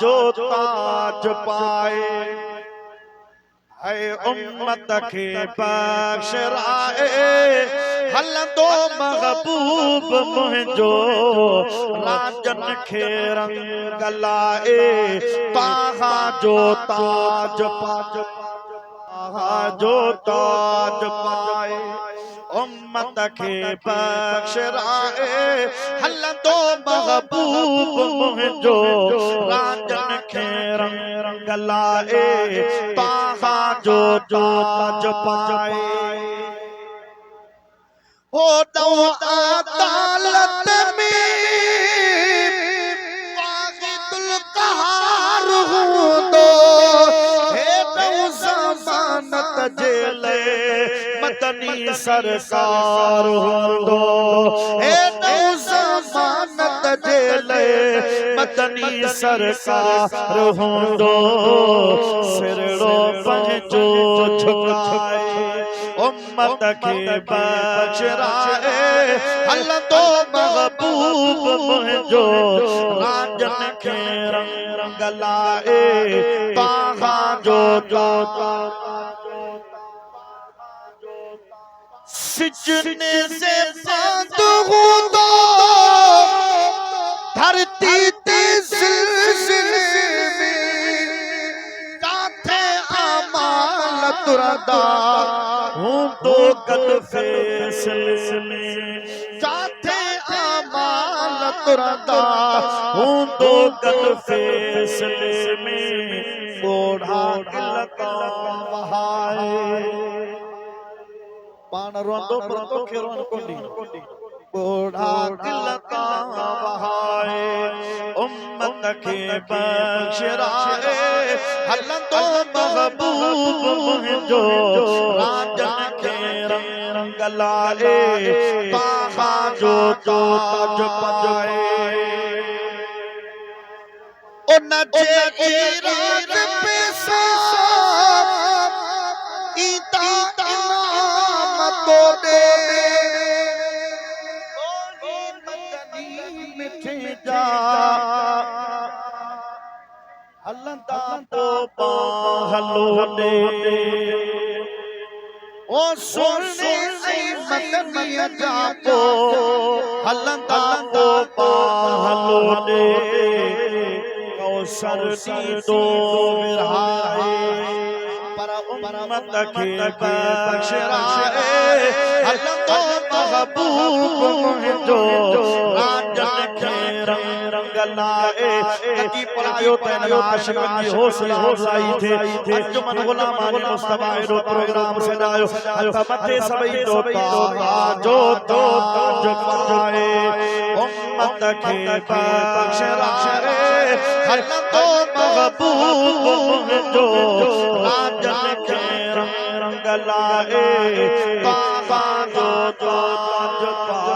जो ताज पाए है उम्मत के बख्शराए हलंदो महबूब मुंहिंजो राजन खे रंग लाए ताहा जो ताज जो ताज पाए उम्मत के बख्शराए हलंदो महबूब मुंहिंजो राजन खे रंग लाए ताहा जो ताज पाए हो दो अदालत में वाहिदुल कहार हूंदो हे दो ज़मानत जेले मदनी सरकार हूंदो हे दो ज़मानत जेले मदनी सरकार हूंदो सिरड़ो पंहिंजो झुकाए उम्मत के बख्शराए हलंदो महबूब मुंहिंजो राजन खे रंग लाए ताहा जो सिजने से बंद हूंदो धरती ते सिलसिले में काथे अमाल तुरदा हूं तो कद फैसले में काथे अमाल तुरदा हूं तो कद फैसले में ओढ़ा लगा वहाए पान रोंदो पर तो खेरोन कोंडी ओढ़ा लगा वहाए उम्मत के बख्शराए हलंदो महबूब मुंहिंजो राजन खे रंग लाए ताहा जो ताज पाए उन जे इराद पैसा ईता इमाम तोड़े मिठे जा हलंदा तो बाहलो दे ओ सोने मदनी जा को हलंदा तो बाहलो दे कौसर दी दो विरहाए पर उम्मत के बख्शराए हलंदो महबूब मुंहिंजो राजन खे रंग लाए कदी पढ़ायो तन आशिक़न जी हौसला अफ़ज़ाई थे अंजुमन गुलामान मुस्तफ़ा जो प्रोग्राम सजायो मथे सभई तो ताहा जो ताज पाए उम्मत के बख्शराए हलंदो महबूब मुंहिंजो राजन खे रंग लाए ताहा जो ताज पाए।